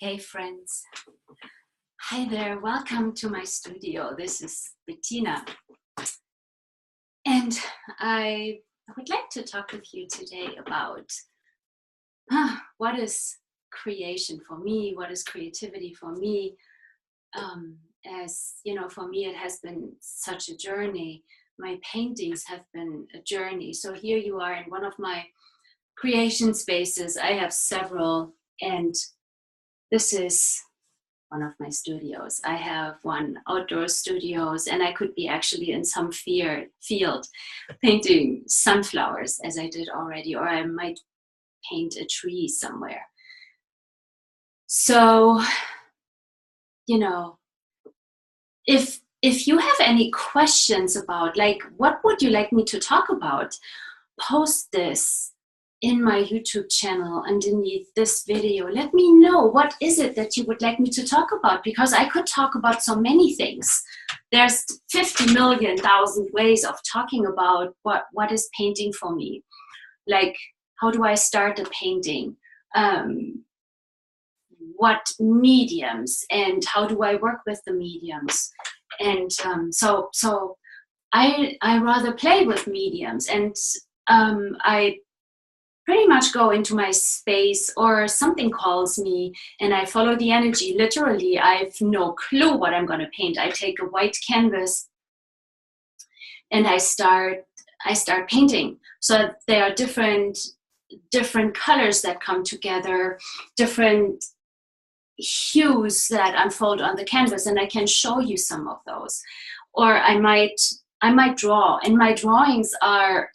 Hey friends, hi there, welcome to my studio. This is Bettina, and I would like to talk with you today about what is creation for me, what is creativity for me. As you know, for me it has been such a journey. My paintings have been a journey. So here you are in one of my creation spaces. I have several, and this is one of my studios. I have one outdoor studios, and I could be actually in some field painting sunflowers as I did already, or I might paint a tree somewhere. So, you know, if you have any questions about, like, what would you like me to talk about, post this in my YouTube channel underneath this video. Let me know, what is it that you would like me to talk about, because I could talk about so many things. There's 50 million thousand ways of talking about what is painting for me. Like, how do I start a painting? What mediums, and how do I work with the mediums? And so I rather play with mediums, and I pretty much go into my space, or something calls me and I follow the energy. Literally, I have no clue what I'm going to paint. I take a white canvas and I start painting. So there are different colors that come together, different hues that unfold on the canvas, and I can show you some of those. Or I might draw, and my drawings are,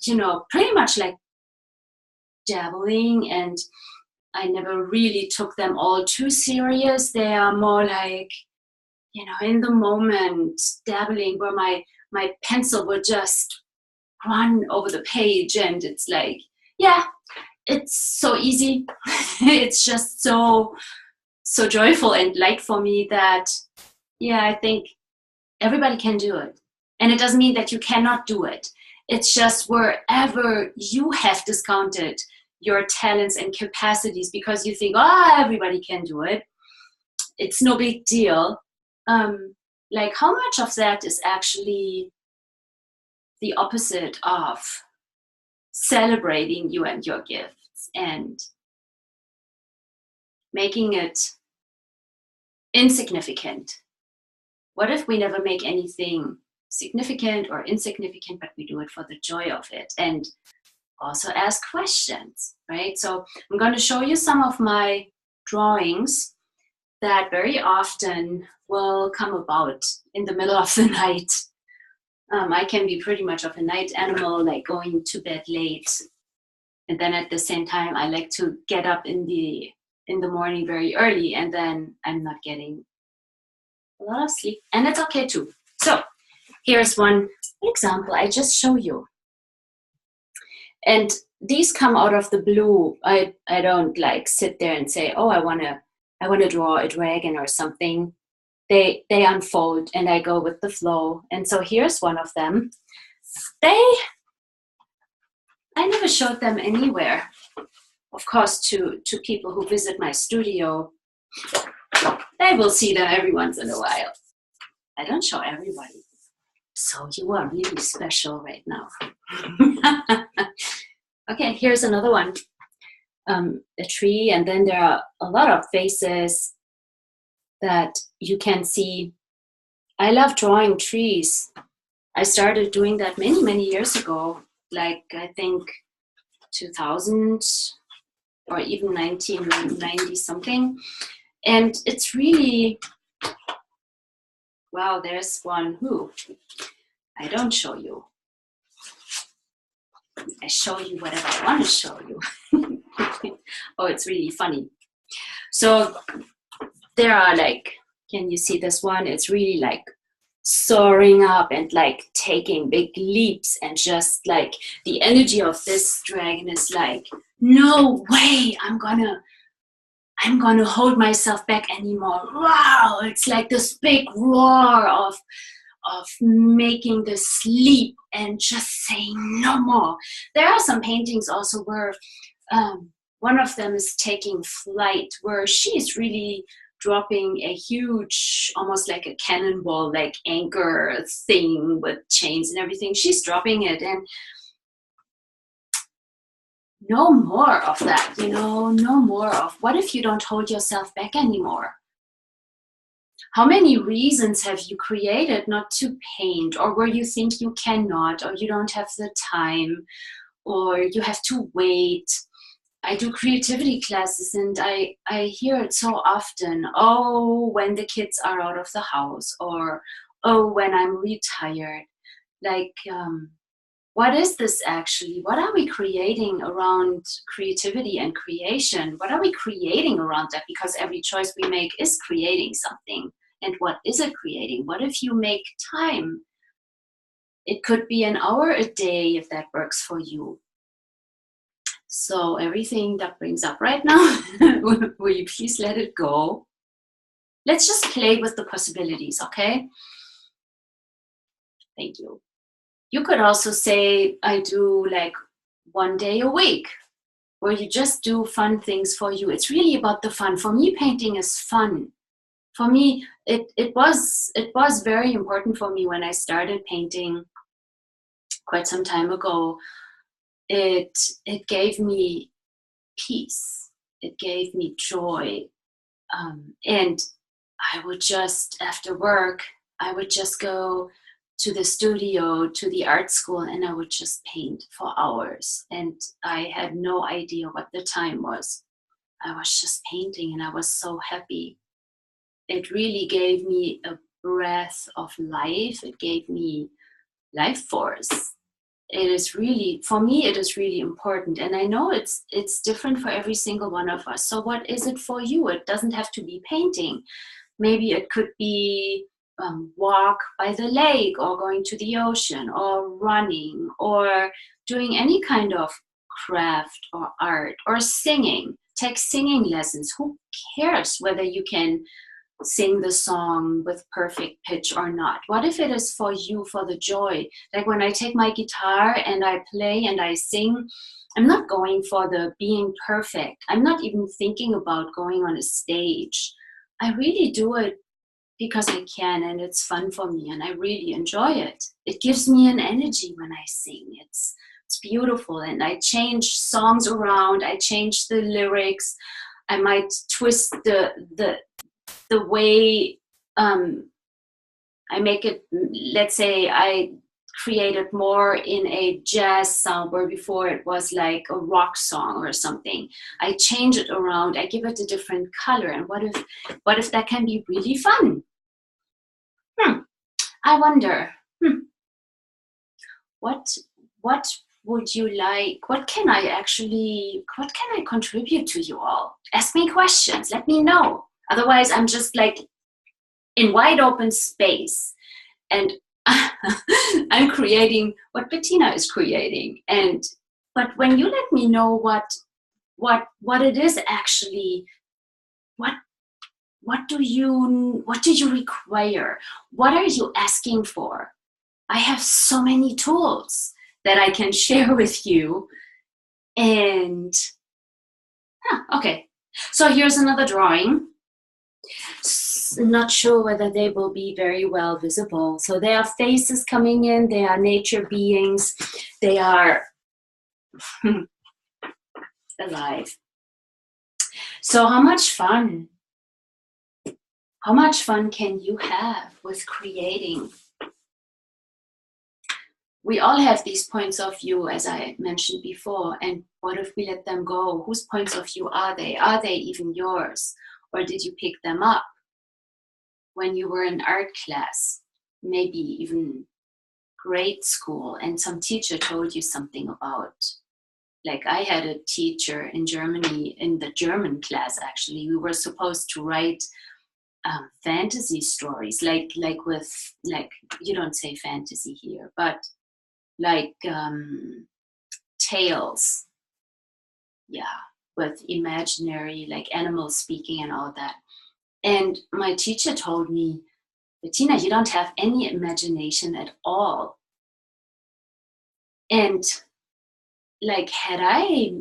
pretty much like dabbling, and I never really took them all too serious. They are more like, in the moment dabbling, where my pencil would just run over the page, and it's like, yeah, it's so easy. It's just so joyful and light for me that, yeah, I think everybody can do it. And it doesn't mean that you cannot do it. It's just wherever you have discounted your talents and capacities because you think, everybody can do it, it's no big deal. Like, how much of that is actually the opposite of celebrating you and your gifts and making it insignificant? What if we never make anything significant or insignificant, but we do it for the joy of it, and also ask questions, right? So I'm going to show you some of my drawings that very often will come about in the middle of the night. I can be pretty much of a night animal, like going to bed late, and then at the same time I like to get up in the morning very early, and then I'm not getting a lot of sleep, and it's okay too. So here's one example I just show you. And these come out of the blue. I don't like sit there and say, I want to draw a dragon or something. They unfold, and I go with the flow. And so here's one of them. I never showed them anywhere. Of course, to people who visit my studio, they will see them every once in a while. I don't show everybody. So you are really special right now. Okay, here's another one. A tree, and then there are a lot of faces that you can see. I love drawing trees. I started doing that many, many years ago, like I think 2000 or even 1990 something. And it's really, wow, there's one who I don't show you. I show you whatever I want to show you. Oh, it's really funny. So there are, like, can you see this one? It's really like soaring up and like taking big leaps, and just like the energy of this dragon is like, no way, I'm gonna hold myself back anymore. Wow, it's like this big roar of making this leap and just saying no more. There are some paintings also where one of them is taking flight, where she's really dropping a huge, almost like a cannonball, like anchor thing with chains and everything. She's dropping it, and no more of that, no more of, what if you don't hold yourself back anymore? How many reasons have you created not to paint, or where you think you cannot, or you don't have the time, or you have to wait? I do creativity classes, and I hear it so often. Oh, when the kids are out of the house, or oh, when I'm retired. Like, what is this actually? What are we creating around creativity and creation? What are we creating around that? Because every choice we make is creating something. And what is it creating? What if you make time? It could be an hour a day if that works for you. So everything that brings up right now, will you please let it go? Let's just play with the possibilities, okay? Thank you. You could also say, I do like 1 day a week, where you just do fun things for you. It's really about the fun. For me, painting is fun. For me, it was very important for me when I started painting quite some time ago. It gave me peace. It gave me joy. And I would just, after work, I would just go to the studio, to the art school, and I would just paint for hours. And I had no idea what the time was. I was just painting, and I was so happy. It really gave me a breath of life. It gave me life force. It is really, for me, it is really important. And I know it's different for every single one of us. So what is it for you? It doesn't have to be painting. Maybe it could be walk by the lake, or going to the ocean, or running, or doing any kind of craft or art, or singing. Take singing lessons. Who cares whether you can sing the song with perfect pitch or not? What if it is for you, for the joy? Like when I take my guitar and I play and I sing, I'm not going for the being perfect. I'm not even thinking about going on a stage. I really do it because I can, and it's fun for me, and I really enjoy it. It gives me an energy when I sing. It's beautiful, and I change songs around. I change the lyrics. I might twist the way I make it. Let's say I create it more in a jazz sound, where before it was like a rock song or something. I change it around. I give it a different color. And what if that can be really fun? I wonder. What would you like? What can I contribute to you all? Ask me questions. Let me know. Otherwise, I'm just like in wide open space, and I'm creating what Bettina is creating. But when you let me know what it is actually, what do you require? What are you asking for? I have so many tools that I can share with you. And okay, so here's another drawing. Not sure whether they will be very well visible. So there are faces coming in. They are nature beings. They are alive. So how much fun can you have with creating? We all have these points of view, as I mentioned before. And what if we let them go? Whose points of view are they? Are they even yours? Or did you pick them up when you were in art class, maybe even grade school, and some teacher told you something about? Like I had a teacher in Germany, in the German class actually, we were supposed to write fantasy stories, like you don't say fantasy here, but like tales, yeah, with imaginary, like animals speaking and all that. And my teacher told me, Bettina, you don't have any imagination at all. And like, had I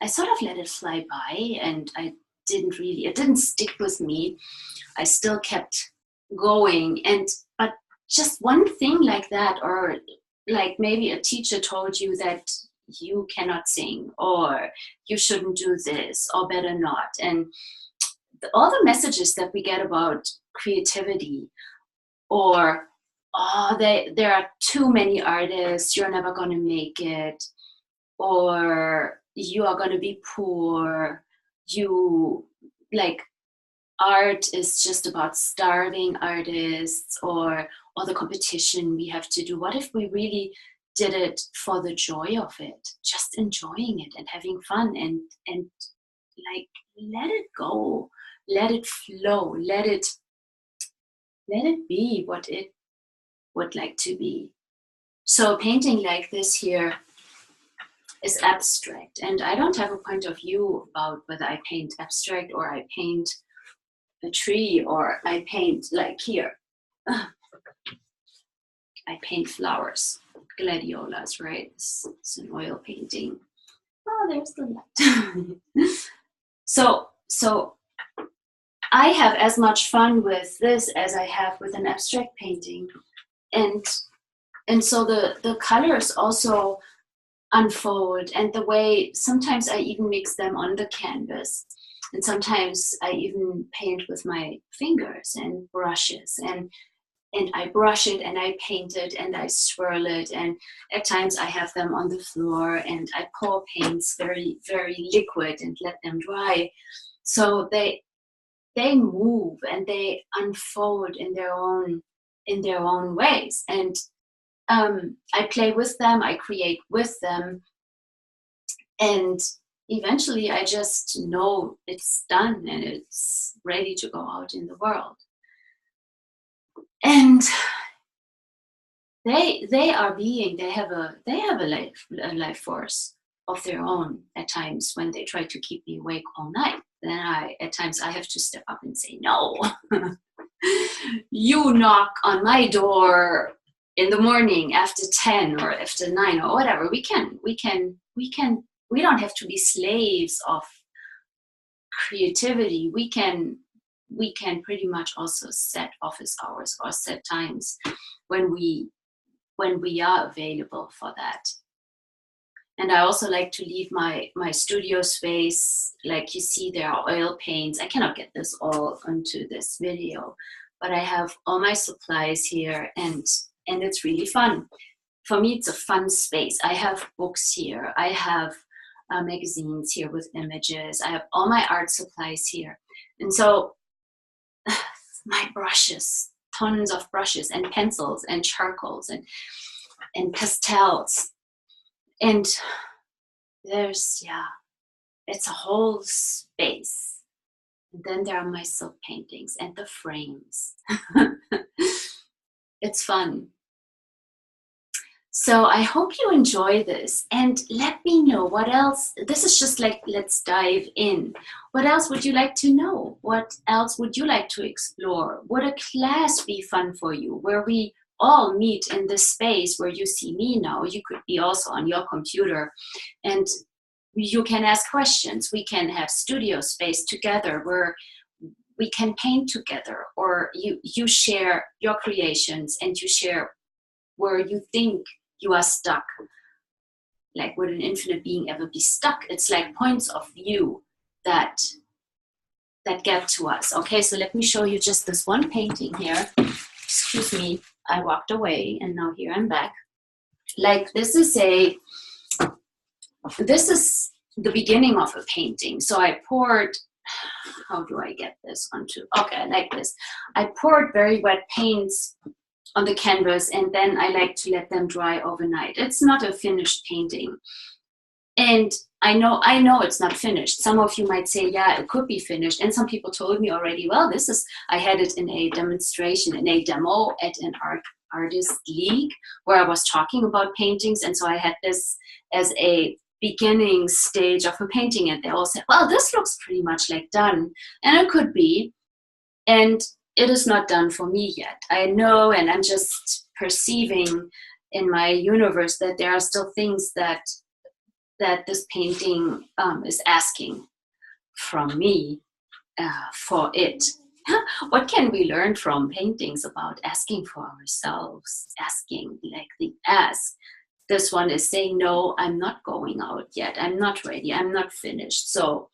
I sort of let it fly by, and it didn't stick with me. I still kept going, but just one thing like that, or like maybe a teacher told you that you cannot sing, or you shouldn't do this, or better not. And all the messages that we get about creativity, or there are too many artists, you're never going to make it, or you are going to be poor, you like art is just about starving artists, or the competition we have to do. What if we really did it for the joy of it, just enjoying it and having fun, and like let it go, let it flow, let it be what it would like to be. So painting like this here is abstract, and I don't have a point of view about whether I paint abstract or I paint a tree, or I paint like here. I paint flowers, gladiolas, right? It's an oil painting. Oh, there's the light. So I have as much fun with this as I have with an abstract painting, and so the colors also unfold, and the way sometimes I even mix them on the canvas, and sometimes I even paint with my fingers and brushes, and I brush it and I paint it and I swirl it, and at times I have them on the floor and I pour paints very, very liquid and let them dry, so they move and they unfold in their own ways. And I play with them, I create with them, and eventually I just know it's done and it's ready to go out in the world. And they have a life force of their own at times when they try to keep me awake all night. Then at times I have to step up and say, no, you knock on my door in the morning after 10 or after 9 or whatever. We don't have to be slaves of creativity. We can pretty much also set office hours or set times when we are available for that. And I also like to leave my studio space, like you see there are oil paints. I cannot get this all onto this video, but I have all my supplies here, and it's really fun. For me, it's a fun space. I have books here. I have magazines here with images. I have all my art supplies here. And so my brushes, tons of brushes and pencils and charcoals and pastels. And it's a whole space. And then there are my silk paintings and the frames. It's fun. So I hope you enjoy this, and let me know what else. This is just like, let's dive in. What else would you like to know? What else would you like to explore? Would a class be fun for you, where we all meet in this space where you see me now? You could be also on your computer, and you can ask questions. We can have studio space together where we can paint together, or you share your creations and you share where you think you are stuck. Like, would an infinite being ever be stuck? It's like points of view that get to us. Okay, so let me show you just this one painting here. Excuse me, I walked away and now here I'm back. Like, this is the beginning of a painting. So I poured, how do I get this onto, okay, like this. I poured very wet paints on the canvas, and then I like to let them dry overnight. It's not a finished painting. And I know it's not finished. Some of you might say, yeah, it could be finished. And some people told me already, well, I had it in a demonstration, in a demo at an artist league where I was talking about paintings. And so I had this as a beginning stage of a painting. And they all said, well, this looks pretty much like done. And it could be. And it is not done for me yet. I know, and I'm just perceiving in my universe that there are still things that that this painting is asking from me for it. What can we learn from paintings about asking for ourselves? Asking, like the ask. This one is saying, no, I'm not going out yet. I'm not ready. I'm not finished. So,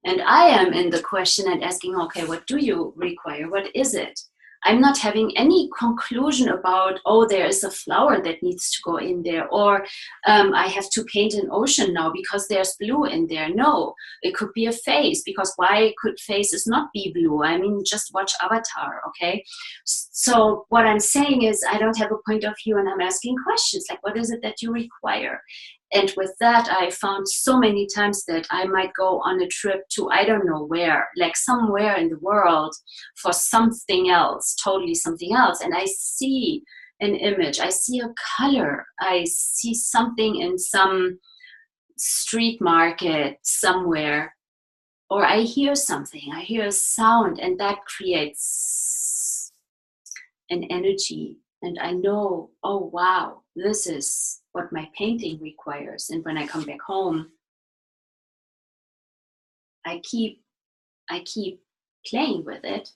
and I am in the question and asking, okay, what do you require? What is it? I'm not having any conclusion about, oh, there is a flower that needs to go in there, or I have to paint an ocean now because there's blue in there. No, it could be a face, because why could faces not be blue? I mean, just watch Avatar, okay? So what I'm saying is I don't have a point of view, and I'm asking questions like, what is it that you require? And with that, I found so many times that I might go on a trip to, I don't know where, like somewhere in the world for something else, totally something else. And I see an image, I see a color, I see something in some street market somewhere, or I hear something, I hear a sound, and that creates an energy. And I know, oh, wow, this is what my painting requires. And when I come back home, I keep playing with it,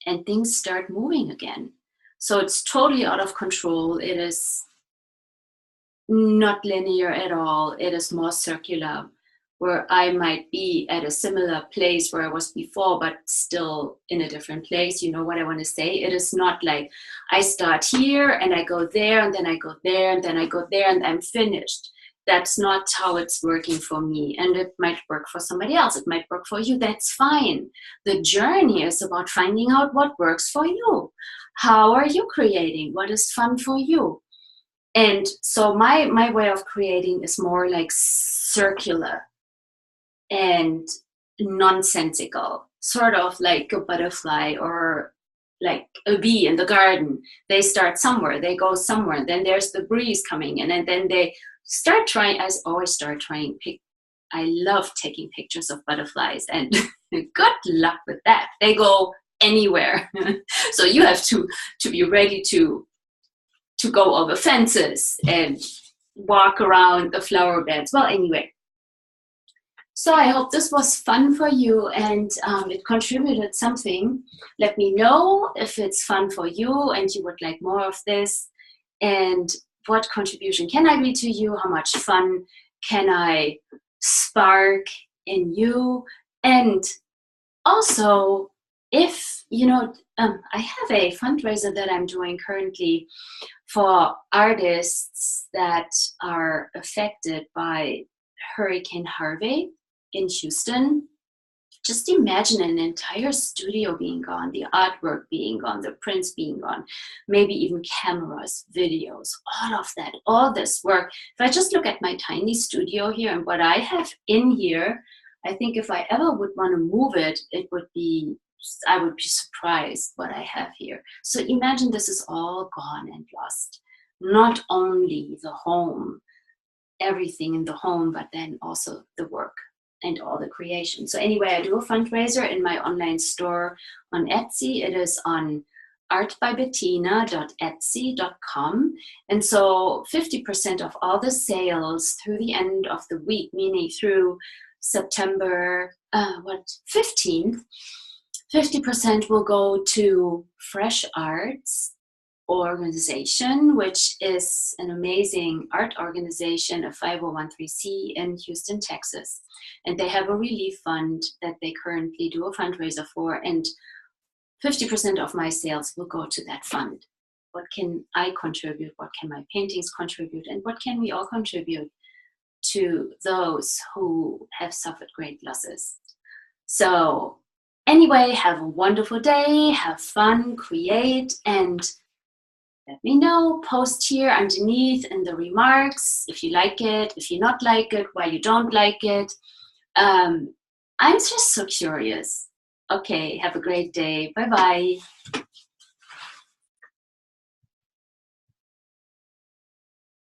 and things start moving again. So it's totally out of control. It is not linear at all. It is more circular, where I might be at a similar place where I was before, but still in a different place. You know what I want to say? It is not like I start here and I go there and then I go there and then I go there and I'm finished. That's not how it's working for me. And it might work for somebody else. It might work for you. That's fine. The journey is about finding out what works for you. How are you creating? What is fun for you? And so my way of creating is more like circular and nonsensical, sort of like a butterfly or like a bee in the garden. They start somewhere, they go somewhere, then there's the breeze coming in, and then they start trying. I always start trying. I love taking pictures of butterflies, and good luck with that. They go anywhere. So you have to be ready to go over fences and walk around the flower beds. Well, anyway. So I hope this was fun for you, and it contributed something. Let me know if it's fun for you and you would like more of this, and what contribution can I be to you? How much fun can I spark in you? And also, if, I have a fundraiser that I'm doing currently for artists that are affected by Hurricane Harvey in Houston. Just imagine an entire studio being gone, the artwork being gone, the prints being gone, maybe even cameras, videos, all of that, all this work. If I just look at my tiny studio here and what I have in here, I think if I ever would want to move it, I would be surprised what I have here. So imagine this is all gone and lost. Not only the home, everything in the home, but then also the work and all the creation. So anyway, I do a fundraiser in my online store on Etsy. It is on artbybettina.etsy.com. And so 50% of all the sales through the end of the week, meaning through September 15th, 50% will go to Fresh Arts organization, which is an amazing art organization, a 501c in Houston, Texas. And they have a relief fund that they currently do a fundraiser for, and 50% of my sales will go to that fund. What can I contribute? What can my paintings contribute? And what can we all contribute to those who have suffered great losses? So anyway, have a wonderful day, have fun, create, and let me know, post here underneath in the remarks if you like it, if you not like it, why you don't like it. I'm just so curious. Okay, have a great day. Bye-bye.